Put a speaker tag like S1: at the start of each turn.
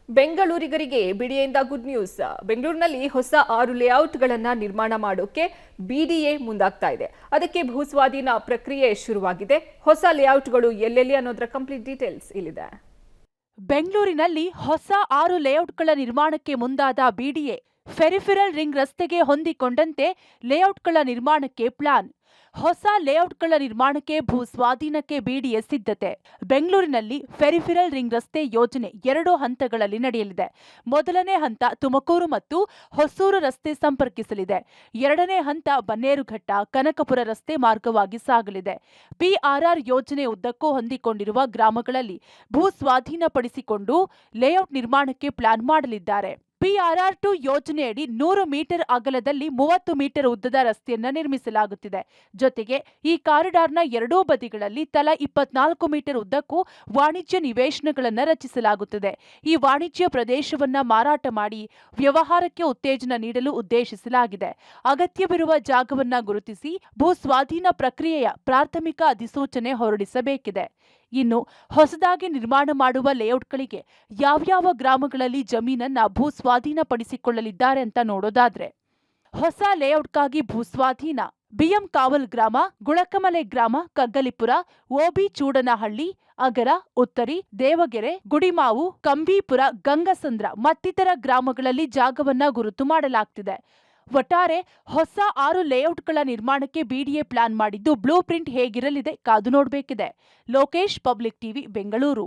S1: ಬೆಂಗಳೂರಿಗರಿಗೆ ಬಿಡಿಎಯಿಂದ good news. ಬೆಂಗಳೂರಿನಲ್ಲಿ ಹೊಸ 6 ಲೇಔಟ್ಗಳನ್ನು ನಿರ್ಮಾಣ ಮಾಡೋಕೆ ಬಿಡಿಎ ಮುಂದಾಗ್ತಾ ಇದೆ. ಅದಕ್ಕೆ ಭೂಸ್ವಾಧೀನ ಪ್ರಕ್ರಿಯೆ ಶುರುವಾಗಿದೆ. ಹೊಸ ಲೇಔಟ್ಗಳು ಎಲ್ಲೆಲ್ಲಿ ಅನ್ನೋದರ ಕಂಪ್ಲೀಟ್ ಡೀಟೇಲ್ಸ್ ಇಲ್ಲಿದೆ.
S2: ಬೆಂಗಳೂರಿನಲ್ಲಿ ಹೊಸ 6 ಲೇಔಟ್ಗಳ ನಿರ್ಮಾಣಕ್ಕೆ ಮುಂದಾದ ಬಿಡಿಎ. ಫೆರಿಫೆರಲ್ ರಿಂಗ್ ರಸ್ತೆಗೆ ಹೊಂದಿಕೊಂಡಂತೆ ಲೇಔಟ್ಗಳ ನಿರ್ಮಾಣಕ್ಕೆ ಪ್ಲಾನ್. ಹೊಸ ಲೇಔಟ್ಗಳ ನಿರ್ಮಾಣಕ್ಕೆ ಭೂ ಸ್ವಾಧೀನಕ್ಕೆ ಬಿಡಿಎ ಸಿದ್ಧತೆ. ಬೆಂಗಳೂರಿನಲ್ಲಿ ಫೆರಿಫೆರಲ್ ರಿಂಗ್ ರಸ್ತೆ ಯೋಜನೆ 2 ಹಂತಗಳಲ್ಲಿ ನಡೆಯಲಿದೆ. ಮೊದಲನೇ ಹಂತ ತುಮಕೂರು ಮತ್ತು ಹೊಸೂರು ರಸ್ತೆ ಸಂಪರ್ಕಿಸಲಿದೆ. ಎರಡನೇ ಹಂತ ಬನ್ನೇರುಘಟ್ಟ ಕನಕಪುರ ರಸ್ತೆ ಮಾರ್ಗವಾಗಿ ಸಾಗಲಿದೆ. ಪಿಆರ್ಆರ್ ಯೋಜನೆ ಉದ್ದಕ್ಕೂ ಹೊಂದಿಕೊಂಡಿರುವ ಗ್ರಾಮಗಳಲ್ಲಿ ಭೂ ಸ್ವಾಧೀನಪಡಿಸಿಕೊಂಡು ಲೇಔಟ್ ನಿರ್ಮಾಣಕ್ಕೆ ಪ್ಲಾನ್ ಮಾಡಲಿದ್ದಾರೆ. ಪಿಆರ್ಆರ್2 ಯೋಜನೆಯಡಿ 100 ಮೀಟರ್ ಅಗಲದಲ್ಲಿ 30 ಮೀಟರ್ ಉದ್ದದ ರಸ್ತೆಯನ್ನು ನಿರ್ಮಿಸಲಾಗುತ್ತಿದೆ. ಜೊತೆಗೆ ಈ ಕಾರಿಡಾರ್ನ ಎರಡೂ ಬದಿಗಳಲ್ಲಿ ತಲಾ 24 ಮೀಟರ್ ಉದ್ದಕ್ಕೂ ವಾಣಿಜ್ಯ ನಿವೇಶನಗಳನ್ನು ರಚಿಸಲಾಗುತ್ತದೆ. ಈ ವಾಣಿಜ್ಯ ಪ್ರದೇಶವನ್ನು ಮಾರಾಟ ಮಾಡಿ ವ್ಯವಹಾರಕ್ಕೆ ಉತ್ತೇಜನ ನೀಡಲು ಉದ್ದೇಶಿಸಲಾಗಿದೆ. ಅಗತ್ಯವಿರುವ ಜಾಗವನ್ನು ಗುರುತಿಸಿ ಭೂ ಸ್ವಾಧೀನ ಪ್ರಕ್ರಿಯೆಯ ಪ್ರಾಥಮಿಕ ಅಧಿಸೂಚನೆ ಹೊರಡಿಸಬೇಕಿದೆ. ಇನ್ನು ಹೊಸದಾಗಿ ನಿರ್ಮಾಣ ಮಾಡುವ ಲೇಔಟ್ಗಳಿಗೆ ಯಾವ್ಯಾವ ಗ್ರಾಮಗಳಲ್ಲಿ ಜಮೀನನ್ನ ಭೂ ಸ್ವಾಧೀನಪಡಿಸಿಕೊಳ್ಳಲಿದ್ದಾರೆ ಅಂತ ನೋಡೋದಾದ್ರೆ, ಹೊಸ ಲೇಔಟ್ಗಾಗಿ ಭೂಸ್ವಾಧೀನ ಬಿಎಂ ಕಾವಲ್ ಗ್ರಾಮ, ಗುಳಕಮಲೆ ಗ್ರಾಮ, ಕಗ್ಗಲಿಪುರ, ಓಬಿ ಚೂಡನಹಳ್ಳಿ, ಅಗರ, ಉತ್ತರಿ, ದೇವಗೆರೆ, ಗುಡಿಮಾವು, ಕಂಬೀಪುರ, ಗಂಗಸಂದ್ರ ಮತ್ತಿತರ ಗ್ರಾಮಗಳಲ್ಲಿ ಜಾಗವನ್ನ ಗುರುತು ಮಾಡಲಾಗ್ತಿದೆ. ಒಟ್ಟಾರೆ ಹೊಸ 6 ಲೇಔಟ್ಗಳ ನಿರ್ಮಾಣಕ್ಕೆ ಬಿಡಿಎ ಪ್ಲಾನ್ ಮಾಡಿದ್ದು ಬ್ಲೂ ಪ್ರಿಂಟ್ ಹೇಗಿರಲಿದೆ ಕಾದು ನೋಡಬೇಕಿದೆ. Lokesh, Public TV, Bengaluru.